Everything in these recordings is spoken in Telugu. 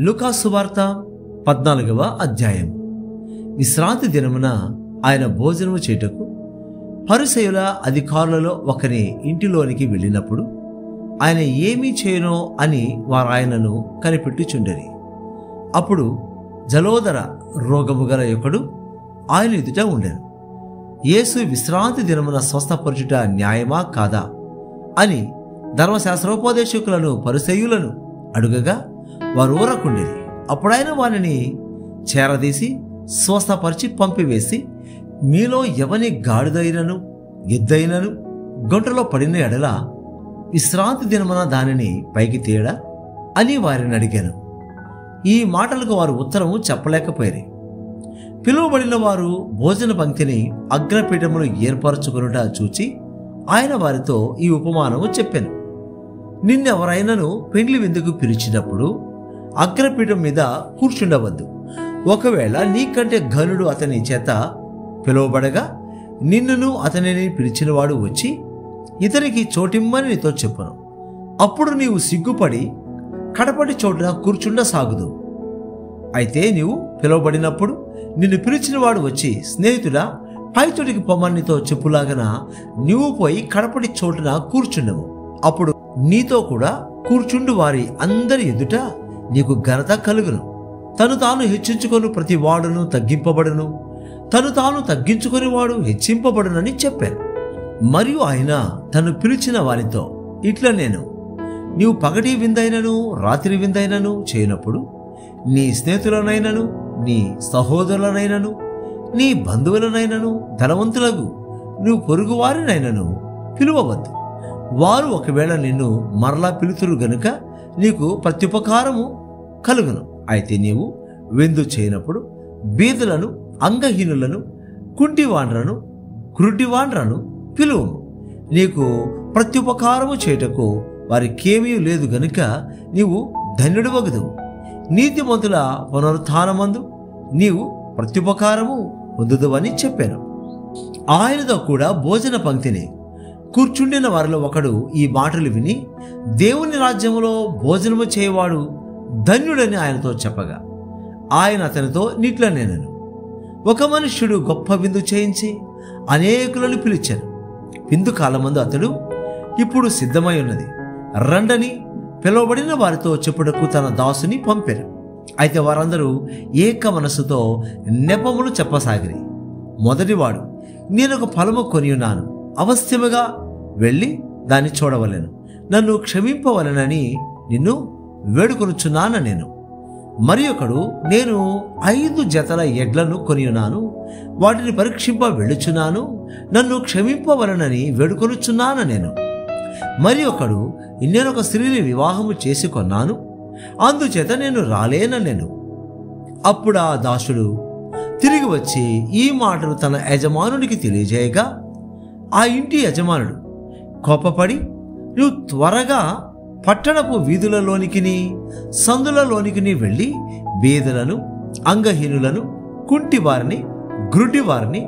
లూకా సువార్త 14వ అధ్యాయం. విశ్రాంతి దినమున ఆయన భోజనము చేయుటకు పరిసయ్యుల అధికారులలో ఒకరి ఇంటిలోనికి వెళ్ళినప్పుడు ఆయన ఏమీ చేయనో అని వారు ఆయనను కనిపెట్టుచుండిరి. అప్పుడు జలోదర రోగము గల ఒకడు ఆయన ఎదుట ఉండెను. యేసు విశ్రాంతి దినమున స్వస్థపరచుట న్యాయమా కాదా అని ధర్మశాస్త్రోపదేశకులను పరిసయ్యులను అడుగగా వారు ఊరకుండిరి. అప్పుడైన వారిని చేరదీసి స్వస్థపరిచి పంపివేసి, మీలో ఎవని గాడిదైనను ఎద్దైనను గొంటలో పడిన ఎడల విశ్రాంతి దినమున దానిని పైకి తీయడా అని వారిని అడిగాను. ఈ మాటలకు వారు ఉత్తరము చెప్పలేకపోయారు. పిలువబడిన వారు భోజన పంక్తిని అగ్రపీఠమును ఏర్పరచుకొనుట చూచి ఆయన వారితో ఈ ఉపమానము చెప్పాను. నిన్నెవరైనాను పెండ్లి విందుకు పిలిచినప్పుడు అగ్రపీఠం మీద కూర్చుండవద్దు. ఒకవేళ నీకంటే ఘనుడు అతని చేత పిలువబడగా నిన్నును అతనిని పిలిచినవాడు వచ్చి ఇతనికి చోటిమ్మని నీతో చెప్పును. అప్పుడు నీవు సిగ్గుపడి కడపటి చోటున కూర్చుండ సాగుదు. అయితే నీవు పిలువబడినప్పుడు నిన్ను పిలిచినవాడు వచ్చి, స్నేహితుడా పై చోటికి పొమ్మని నీతో చెప్పులాగన నీవు పోయి కడపటి చోటున కూర్చుండము. అప్పుడు నీతో కూడా కూర్చుండు వారి అందరి ఎదుట నీకు ఘనత కలుగును. తను తాను హెచ్చించుకొని ప్రతి వాడును తగ్గింపబడును, తను తాను తగ్గించుకొని వాడు హెచ్చింపబడునని చెప్పాను. మరియు ఆయన తను పిలిచిన వారితో ఇట్లా నేను, నీవు పగటి విందైనను రాత్రి విందైనను చేయనప్పుడు నీ స్నేహితులనైనను నీ సహోదరులనైనను నీ బంధువులనైనను ధనవంతులకు నువ్వు పొరుగువారినైనను పిలువవద్దు. వారు ఒకవేళ నిన్ను మరలా పిలుతురు గనుక నీకు ప్రత్యుపకారము కలుగును. అయితే నీవు విందు చేయనప్పుడు బీదలను, అంగహీనులను, కుంటివాండ్రను, గ్రుడ్డివాండ్రను పిలువము. నీకు ప్రత్యుపకారము చేయుటకు వారికేమీ లేదు గనుక నీవు ధన్యుడవగదువు. నీతిమంతుల పునరుత్థానమందు నీవు ప్రత్యుపకారము పొందుదువని చెప్పాను. ఆయనతో కూడా భోజన పంక్తిని కూర్చుండిన వారిలో ఒకడు ఈ మాటలు విని, దేవుని రాజ్యములో భోజనము చేయవాడు ధన్యుడని ఆయనతో చెప్పగా ఆయన అతనితో నిట్లా నేనను, ఒక మనుష్యుడు గొప్ప విందు చేయించి అనేకులను పిలిచాను. విందు కాలమందు అతడు, ఇప్పుడు సిద్ధమై ఉన్నది, రండని పిలువబడిన వారితో చెప్పుటకు తన దాసుని పంపారు. అయితే వారందరూ ఏక మనస్సుతో నెపములు చెప్పసాగిరి. మొదటివాడు, నేనొక పొలము కొని ఉన్నాను, అవశ్యముగా వెళ్ళి దాన్ని చూడవలెను, నన్ను క్షమింపవలెనని నిన్ను వేడుకొనుచున్నాను నేను. మరి ఒకడు, నేను 5 జతల ఎడ్లను కొని ఉన్నాను, వాటిని పరీక్షింప వెళ్ళుచున్నాను, నన్ను క్షమింపవలెనని వేడుకొనుచున్నాను నేను. మరి ఒకడు, నేను ఒక స్త్రీని వివాహము చేసి కొన్నాను, అందుచేత నేను రాలేనెను. అప్పుడు ఆ దాసుడు తిరిగి వచ్చి ఈ మాటలు తన యజమానునికి తెలియజేయగా ఆ ఇంటి యజమానుడు కోపపడి, నువ్వు త్వరగా పట్టణపు వీధులలోనికిని సందులలోనికి వెళ్ళి బీదలను, అంగహీనులను, కుంటివారిని, గ్రుడ్డివారిని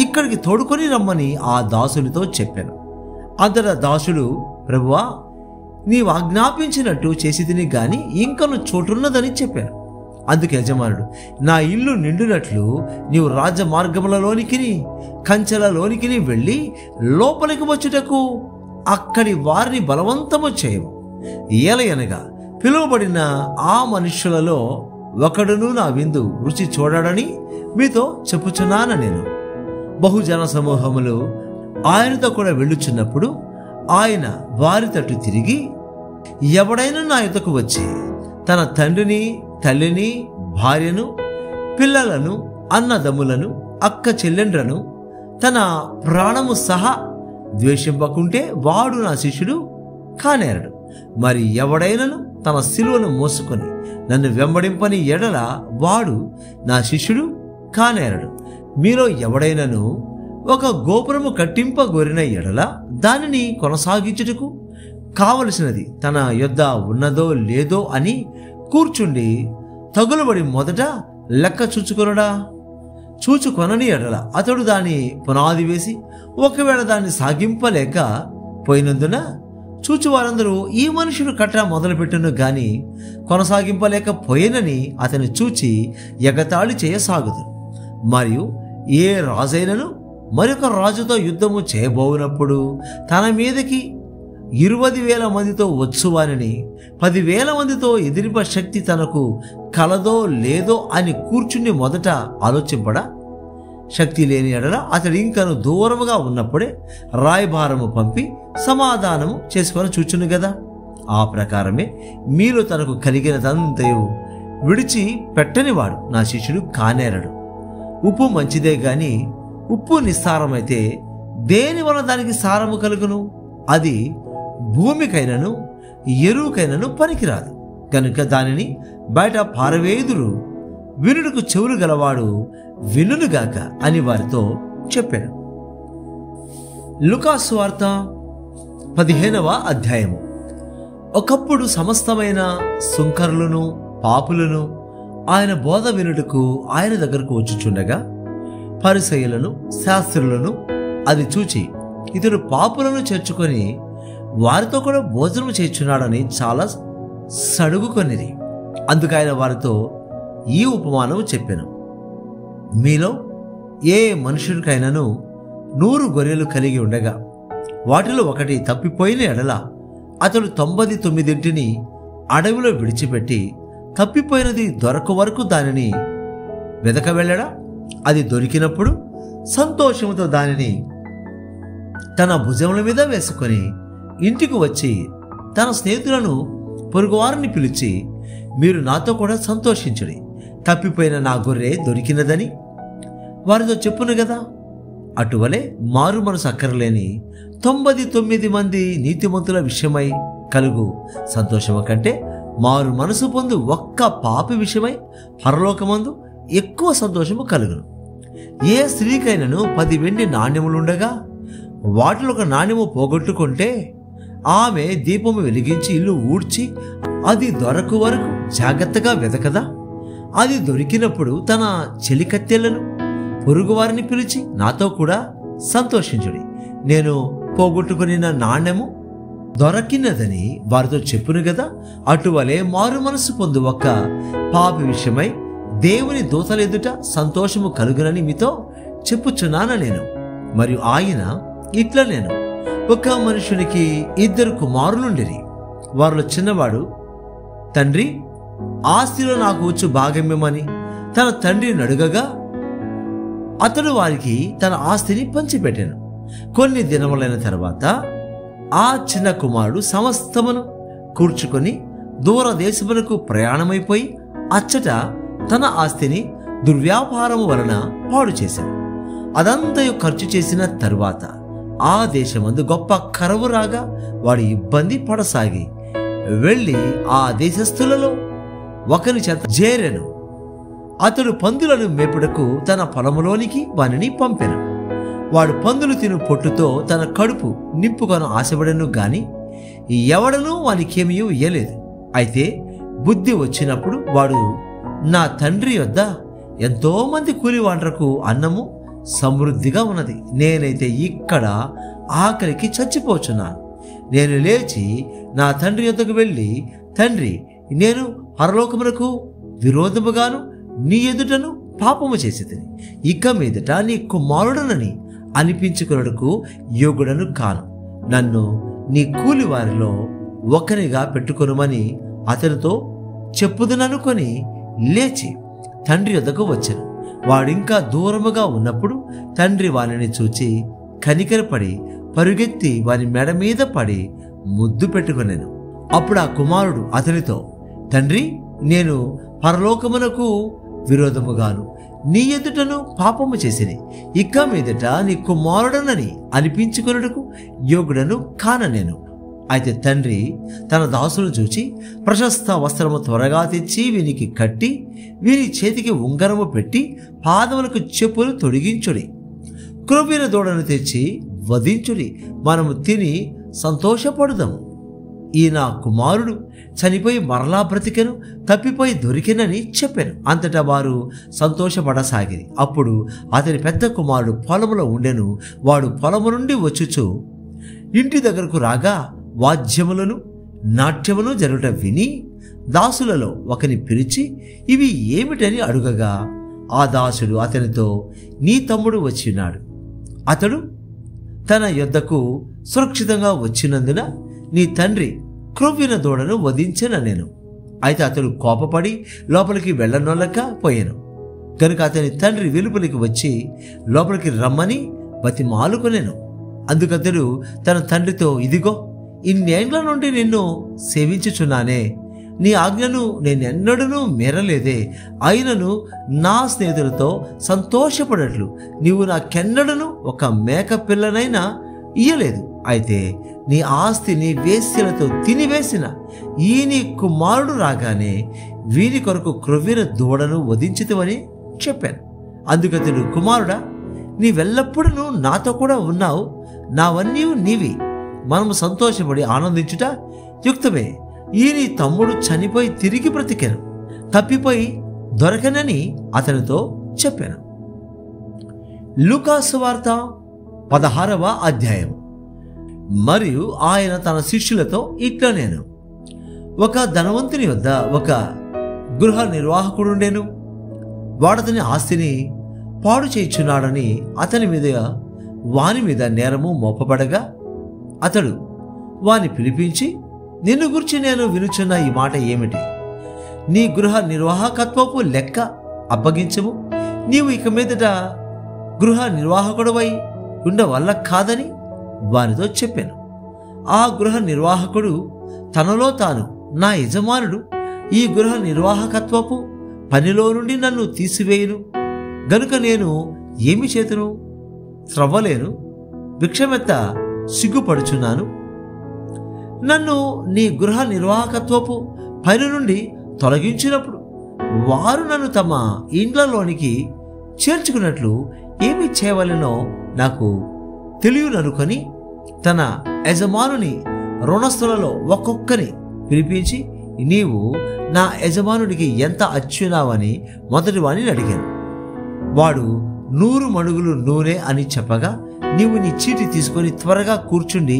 ఇక్కడికి తోడుకొని రమ్మని ఆ దాసునితో చెప్పాను. అంతటా దాసుడు, ప్రభువా, నీవు ఆజ్ఞాపించినట్టు చేసి తిని గాని ఇంకను చోటున్నదని చెప్పాను. అందుకు యజమానుడు, నా ఇల్లు నిండునట్లు నీవు రాజ్య మార్గములలోనికి కంచెలలోనికి వెళ్ళి లోపలికి వచ్చుటకు అక్కడి వారిని బలవంతము చేయము. ఏలయనగా పిలువబడిన ఆ మనుష్యులలో ఒకడును నా విందు రుచి చూడడని మీతో చెప్పుచున్నాను నేను. బహుజన సమూహములు ఆయనతో కూడా వెళ్ళుచున్నప్పుడు ఆయన వారి తట్టు తిరిగి, ఎవడైనా నా యొద్దకు వచ్చి తన తండ్రిని, తల్లిని, భార్యను, పిల్లలను, అన్నదమ్ములను, అక్క చెల్లెండ్రను, తన ప్రాణము సహా ద్వేషింపకుంటే వాడు నా శిష్యుడు కానేరడు. మరి ఎవడైనను తన శిలువను మోసుకొని నన్ను వెంబడింపని ఎడల వాడు నా శిష్యుడు కానేరడు. మీలో ఎవడైనను ఒక గోపురము కట్టింపగోరిన ఎడల దానిని కొనసాగించుటకు కావలసినది తన యొద్ద ఉన్నదో లేదో అని కూర్చుండి తగులుబడి మొదట లెక్క చూచుకొనడా. చూచుకొనని ఎడల అతడు దాని పునాది వేసి ఒకవేళ దాన్ని సాగింపలేక పోయినందున చూచి వారందరూ ఈ మనుషుడు కట్ట మొదలుపెట్టును గాని కొనసాగింపలేకపోయేనని అతని చూచి ఎగతాళి చేయసాగుదు. మరియు ఏ రాజైనను మరొక రాజుతో యుద్ధము చేయబోనప్పుడు తన మీదకి 20,000 మందితో వచ్చువానని 10,000 మందితో ఎదిరింప శక్తి తనకు కలదో లేదో అని కూర్చుని మొదట ఆలోచింపడా? శక్తి లేని ఎడల అతడు ఇంకను దూరముగా ఉన్నప్పుడే రాయబారము పంపి సమాధానము చేసుకొని చూచును గదా. ఆ ప్రకారమే మీలో తనకు కలిగినదంతయు విడిచి పెట్టనివాడు నా శిష్యుడు కానేరడు. ఉప్పు మంచిదే గాని ఉప్పు నిస్సారమైతే దేని వల్ల దానికి సారము కలుగును? అది భూమికైనను ఎరువుకైనను పనికిరాదు కనుక దానిని బయట పారవేయుదురు. వినుడుకు చెవులు గలవాడు వినుగాక అని వారితో చెప్పాను. లూకాసు వార్త 15వ అధ్యాయము. ఒకప్పుడు సమస్తమైన సుంకరులను పాపులను ఆయన బోధ వినుటకు ఆయన దగ్గరకు వచ్చుచుండగా పరిసయ్యులను శాస్త్రులను అది చూచి ఇతడు పాపులను చేర్చుకొని వారితో కూడా భోజనం చేర్చున్నాడని చాలా సడుగుకొనిది. అందుకు ఆయన వారితో ఈ ఉపమానం చెప్పాను. మీలో ఏ మనుషుడికైనాను 100 గొర్రెలు కలిగి ఉండగా వాటిలో ఒకటి తప్పిపోయిన ఎడల అతడు 99 అడవిలో విడిచిపెట్టి తప్పిపోయినది దొరక వరకు దానిని వెదక వెళ్ళడా? అది దొరికినప్పుడు సంతోషంతో దానిని తన భుజముల మీద వేసుకొని ఇంటికి వచ్చి తన స్నేహితులను పొరుగువారిని పిలిచి, మీరు నాతో కూడా సంతోషించుడి, తప్పిపోయిన నా గొర్రె దొరికినదని వారితో చెప్పును కదా. అటువలే మారు మనసు అక్కరలేని 99 మంది నీతిమంతుల విషయమై కలుగు సంతోషము కంటే మారు మనసు పొందు ఒక్క పాపి విషయమై పరలోకమందు ఎక్కువ సంతోషము కలుగును. ఏ స్త్రీకైనను 10 వెండి నాణ్యములుండగా వాటిలో ఒక నాణ్యము పోగొట్టుకుంటే ఆమె దీపము వెలిగించి ఇల్లు ఊడ్చి అది దొరకు వరకు జాగ్రత్తగా వెదకదా? అది దొరికినప్పుడు తన చెలికత్తెలను పొరుగువారిని పిలిచి నాతో కూడా సంతోషించుడి, నేను పోగొట్టుకుని నాణ్యము దొరకినదని వారితో చెప్పును కదా. అటువలే మారు మనసు పొందు ఒక్క పాపి విషయమై దేవుని దూతలెదుట సంతోషము కలుగునని మీతో చెప్పుచున్నాను నేను. మరియు ఆయన ఇట్లా నేను ఒక మనుషునికి 2 కుమారులుండిరి. వారిలో చిన్నవాడు, తండ్రి ఆస్తిలో నాకు వచ్చు భాగమ్యమని తన తండ్రిని అడుగగా అతడు వారికి తన ఆస్తిని పంచిపెట్టాను. కొన్ని దినములైన తర్వాత ఆ చిన్న కుమారుడు సమస్తమును కూర్చుకొని దూరదేశమునకు ప్రయాణమైపోయి అచ్చట తన ఆస్తిని దుర్వ్యాపారము వలన పాడు చేశాడు. అదంతయు ఖర్చు చేసిన తరువాత ఆ దేశమందు గొప్ప కరువు రాగా వాడు ఇబ్బంది పడసాగి వెళ్ళి ఆ దేశస్థులలో ఒకని చేత చేరెను. అతడు పందులను మేపుటకు తన పొలములోనికి వానిని పంపెను. వాడు పందులు తిను పొట్టుతో తన కడుపు నింపుకొని ఆశపడను గాని ఎవడనూ వానికేమీ ఇయ్యలేదు. అయితే బుద్ధి వచ్చినప్పుడు వాడు, నా తండ్రి యొద్ద ఎంతో మంది కూలివాండ్రకు అన్నము సమృద్ధిగా ఉన్నది, నేనైతే ఇక్కడ ఆకలికి చచ్చిపోచున్నాను. నేను లేచి నా తండ్రి యొద్దకు వెళ్ళి, తండ్రి, నేను పరలోకమునకు విరోధముగాను నీ ఎదుటను పాపము చేసేది, ఇక మీదట నీ కుమారుడనని అనిపించుకున్నకు యోగుడను కాను, నన్ను నీ కూలి వారిలో ఒకరిగా పెట్టుకొనుమని అతనితో చెప్పుదుననుకొని లేచి తండ్రి యొద్దకు వచ్చాను. వాడింకా దూరముగా ఉన్నప్పుడు తండ్రి వానిని చూచి కనికరపడి పరుగెత్తి వాని మెడ మీద పడి ముద్దు పెట్టుకొనెను. అప్పుడు ఆ కుమారుడు అతనితో, తండ్రి, నేను పరలోకమునకు విరోధముగాను నీ ఎదుటను పాపము చేసిని, ఇక మీదట నీ కుమారుడనని అనిపించుకొనుటకు యోగుడను కాన నేను. అయితే తండ్రి తన దాసులను చూచి ప్రశస్త వస్త్రము త్వరగా తెచ్చి వీనికి కట్టి వీని చేతికి ఉంగరము పెట్టి పాదములకు చెప్పులు తొడిగించుడి, క్రొవ్విన దూడను తెచ్చి వధించుడి, మనము తిని సంతోషపడుదాము. ఈ నా కుమారుడు చనిపోయి మరలా బ్రతికెను, తప్పిపోయి దొరికెనని చెప్పాను. అంతటా వారు సంతోషపడసాగిరి. అప్పుడు అతని పెద్ద కుమారుడు పొలములో ఉండెను. వాడు పొలము నుండి వచ్చుచు ఇంటి దగ్గరకు రాగా వాద్యములను నాట్యమును జరుగుట విని దాసులలో ఒకని పిలిచి ఇవి ఏమిటని అడుగగా ఆ దాసుడు అతనితో, నీ తమ్ముడు వచ్చినాడు, అతడు తన యొద్దకు సురక్షితంగా వచ్చినందున నీ తండ్రి క్రొవ్విన దూడను వధించననెను. అయితే అతడు కోపపడి లోపలికి వెళ్ళనొల్లక పోయాను. కనుక అతని తండ్రి వెలుపలికి వచ్చి లోపలికి రమ్మని బతిమాలుకొనెను. అందుకతడు తన తండ్రితో, ఇదిగో ఇన్నేండ్ల నుండి నిన్ను సేవించుచున్నానే, నీ ఆజ్ఞను నేనెన్నడూ మీరలేదే, అయినను నా స్నేహితులతో సంతోషపడట్లు నీవు నాకెన్నడను ఒక మేక పిల్లనైనా ఇయ్యలేదు. అయితే నీ ఆస్తిని వేశ్యలతో తినివేసిన ఈ నీ కుమారుడు రాగానే వీరి కొరకు క్రొవ్విన దూడను వధించితివని చెప్పాను. అందుకతడు, కుమారుడా, నీవెల్లప్పుడూ నాతో కూడా ఉన్నావు, నావన్నీ నీవి, మనము సంతోషపడి ఆనందించుట యుక్తమే. ఈ నీ తమ్ముడు చనిపోయి తిరిగి బ్రతికాను, తప్పిపోయి దొరకనని అతనితో చెప్పాను. లూకా సువార్త 16వ అధ్యాయం. మరియు ఆయన తన శిష్యులతో ఇట్లా నేను, ఒక ధనవంతుని వద్ద ఒక గృహ నిర్వాహకుడుండెను. వాడతని ఆస్తిని పాడు చేయుచున్నాడని అతని మీద వాని మీద నేరము మోపబడగా అతడు వాని పిలిపించి, నిన్ను గురించి నేను వినుచున్న ఈ మాట ఏమిటి? నీ గృహ నిర్వాహకత్వపు లెక్క అప్పగించము, నీవు ఇక మీదట గృహ నిర్వాహకుడవై ఉండవల్ల కాదని వానితో చెప్పాను. ఆ గృహ నిర్వాహకుడు తనలో తాను, నా యజమానుడు ఈ గృహ నిర్వాహకత్వపు పనిలో నుండి నన్ను తీసివేయును గనుక నేను ఏమి చేతును? త్రవ్వలేను, భిక్షమెత్త సిగ్గుపడుచున్నాను. నన్ను నీ గృహ నిర్వాహకత్వపు పని నుండి తొలగించినప్పుడు వారు నన్ను తమ ఇండ్లలోనికి చేర్చుకున్నట్లు ఏమి చేయవలెనో నాకు తెలియననుకొని తన యజమానుని రుణస్థులలో ఒక్కొక్కని పిలిపించి, నీవు నా యజమానుడికి ఎంత అచ్చునావని మొదటి వాణ్ణి అడిగాను. వాడు 100 మణుగులు నూనె అని చెప్పగా, నీవు నీ చీటి తీసుకొని త్వరగా కూర్చుండి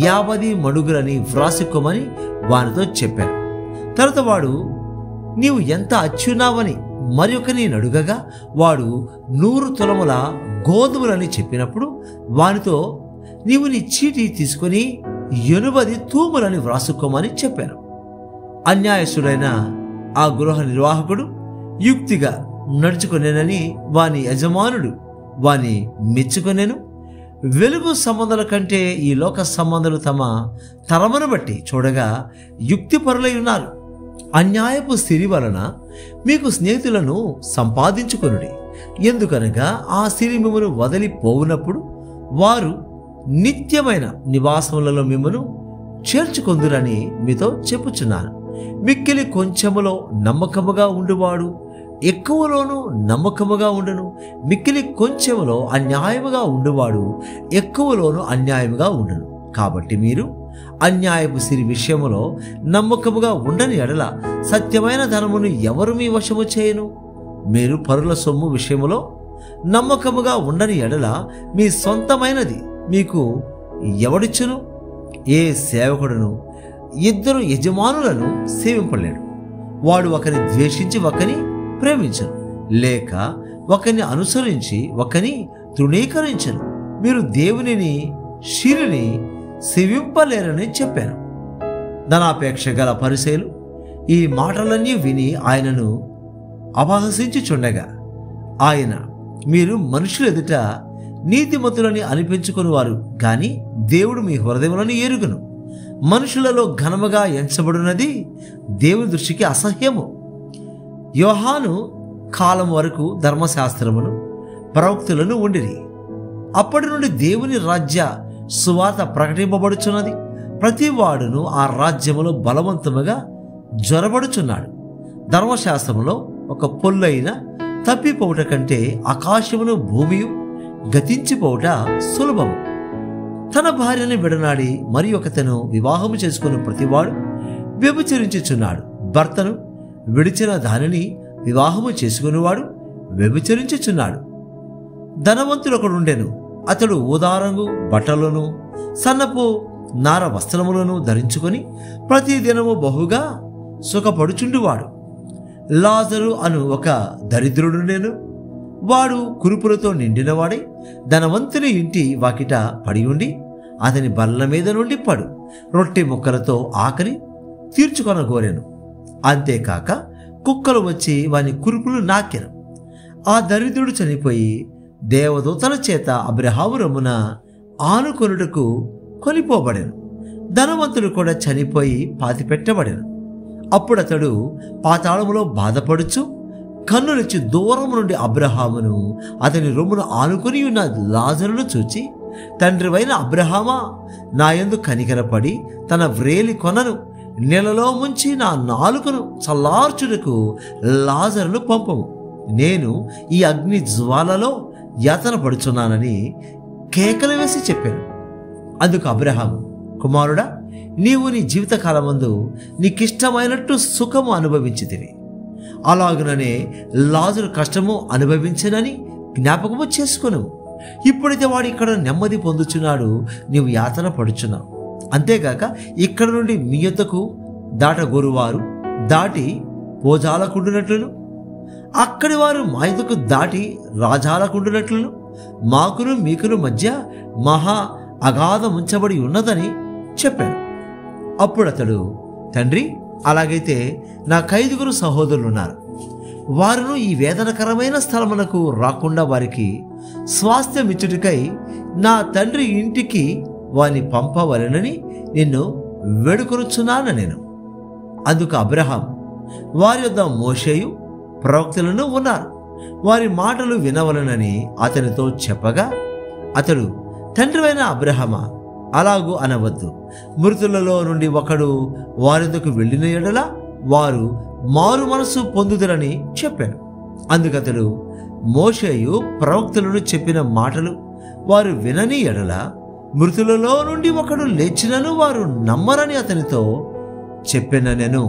50 మణుగులని వ్రాసుకోమని వానితో చెప్పాను. తర్వాత వాడు, నీవు ఎంత అచ్చున్నావని మరి ఒకని అడుగగా వాడు 100 తులముల గోధుమలని చెప్పినప్పుడు వానితో, నీవు నీ చీటి తీసుకొని 80 తూములని వ్రాసుకోమని చెప్పాను. అన్యాయస్తుడైన ఆ గృహ నిర్వాహకుడు యుక్తిగా నడుచుకొనేనని వాని యజమానుడు వాని మెచ్చుకొనేను. వెలుగు సంబంధాల కంటే ఈ లోక సంబంధాలు తమ తరమును బట్టి చూడగా యుక్తిపరులై ఉన్నారు. అన్యాయపు సిరి వలన మీకు స్నేహితులను సంపాదించుకొనుడి, ఎందుకనగా ఆ సిరి మిమ్మను వదిలిపోవునప్పుడు వారు నిత్యమైన నివాసములలో మిమ్మను చేర్చుకొందురని మీతో చెప్పుచున్నాను. మిక్కిలి కొంచెములో నమ్మకముగా ఉండువాడు ఎక్కువలోనూ నమ్మకముగా ఉండును, మిక్కిలి కొంచెములో అన్యాయముగా ఉండువాడు ఎక్కువలోనూ అన్యాయముగా ఉండును. కాబట్టి మీరు అన్యాయపు సిరి విషయములో నమ్మకముగా ఉండని ఎడల సత్యమైన ధనమును ఎవరు మీ వశము చేయను? మీరు పరుల సొమ్ము విషయములో నమ్మకముగా ఉండని ఎడల మీ సొంతమైనది మీకు ఎవడిచ్చును? ఏ సేవకుడును 2 యజమానులను సేవింపలేడు. వాడు ఒకని ద్వేషించి ఒకని ప్రేమించను, లేక ఒకరిని అనుసరించి ఒకని తృణీకరించను. మీరు దేవునిని శిరిని సేవింపలేరని చెప్పాను. ధనాపేక్ష గల పరిసయ్యులు ఈ మాటలన్నీ విని ఆయనను అపహసించుచుండగా ఆయన, మీరు మనుషుల ఎదుట నీతిమంతులని అనిపించుకుని వారు గాని దేవుడు మీ హృదయములను ఎరుగును. మనుషులలో ఘనముగా ఎంచబడినది దేవుని దృష్టికి అసహ్యము. యోహాను కాలం వరకు ధర్మశాస్త్రమును ప్రవక్తులను ఉండిరి. అప్పటి నుండి దేవుని రాజ్య సువార్త ప్రకటింపబడుచున్నది. ప్రతి వాడును ఆ రాజ్యములో బలవంతముగా జ్వరబడుచున్నాడు. ధర్మశాస్త్రములో ఒక పొల్లైన తప్పిపోవుట కంటే ఆకాశమును భూమియు గతించిపోవుట సులభము. తన భార్యను విడనాడి మరి ఒకతను వివాహము చేసుకున్న ప్రతివాడు వ్యభిచరించుచున్నాడు. భర్తను విడిచిన దానిని వివాహము చేసుకునేవాడు వ్యభిచరించుచున్నాడు. ధనవంతుడు ఒకడుండెను. అతడు ఊదారంగు బట్టలను సన్నపు నార వస్త్రములను ధరించుకొని ప్రతిదినము బహుగా సుఖపడుచుండువాడు. లాజరు అను ఒక దరిద్రుడు నేను, వాడు కురుపులతో నిండినవాడై ధనవంతుని ఇంటి వాకిట పడి ఉండి అతని బల్ల మీద నుండి పడు రొట్టె ముక్కలతో ఆకలి తీర్చుకొనగోరెను. అంతేకాక కుక్కలు వచ్చి వాని కురుపులు నాకెను. ఆ దరిద్రుడు చనిపోయి దేవదూతల చేత అబ్రహాము రొమ్మున ఆనుకొనుటకు కొనిపోబడెను. ధనవంతుడు కూడా చనిపోయి పాతిపెట్టబడెను. అప్పుడు అతడు పాతాళములో బాధపడుచు కన్నులెచ్చి దూరం నుండి అబ్రహామును అతని రొమ్మును ఆనుకొని ఉన్న లాజరును చూచి, తండ్రివైన అబ్రహామా, నా యందు కనికరపడి తన వ్రేలి కొనను నెలలో ముంచి నా నాలుకను చల్లార్చుటకు లాజరును పంపము, నేను ఈ అగ్ని జ్వాలలో యాతన పడుచున్నానని కేకలు వేసి చెప్పాను. అందుకు అబ్రహాము, కుమారుడా, నీవు నీ జీవితకాలమందు నీకిష్టమైనట్టు సుఖము అనుభవించితివి, అలాగుననే లాజరు కష్టము అనుభవించనని జ్ఞాపకము చేసుకొను. ఇప్పుడైతే వాడు ఇక్కడ నెమ్మది పొందుచున్నాడు, నీవు యాతన పడుచున్నావు. అంతేగాక ఇక్కడ నుండి మీ యొద్దకు దాటగోరువారు దాటి పోజాలకుండునట్లును, అక్కడి వారు మా యొద్దకు దాటి రాజాలకుండునట్లును మాకును మీకును మధ్య మహా అగాధముంచబడి ఉన్నదని చెప్పాను. అప్పుడు అతడు, తండ్రి, అలాగైతే నా 5 సహోదరులున్నారు. వారును ఈ వేదనకరమైన స్థలమునకు రాకుండా వారికి స్వాస్థ్యమిచ్చుటికై నా తండ్రి ఇంటికి వారిని పంపవలెనని నిన్ను వేడుకొనుచున్నాను నేను. అందుకు అబ్రహాం, వారి యొద్ద మోషేయు ప్రవక్తలను ఉన్నారు, వారి మాటలు వినవలనని అతనితో చెప్పగా, అతడు, తండ్రివైన అబ్రహామా, అలాగూ అనవద్దు. మృతులలో నుండి ఒకడు వారిద్దకు వెళ్ళిన ఎడల వారు మారు మనసు పొందుదరని చెప్పాను. అందుకతడు, మోషేయు ప్రవక్తలను చెప్పిన మాటలు వారు వినని ఎడల మృతులలో నుండి ఒకడు లేచినను వారు నమ్మరని అతనితో చెప్పిన నేను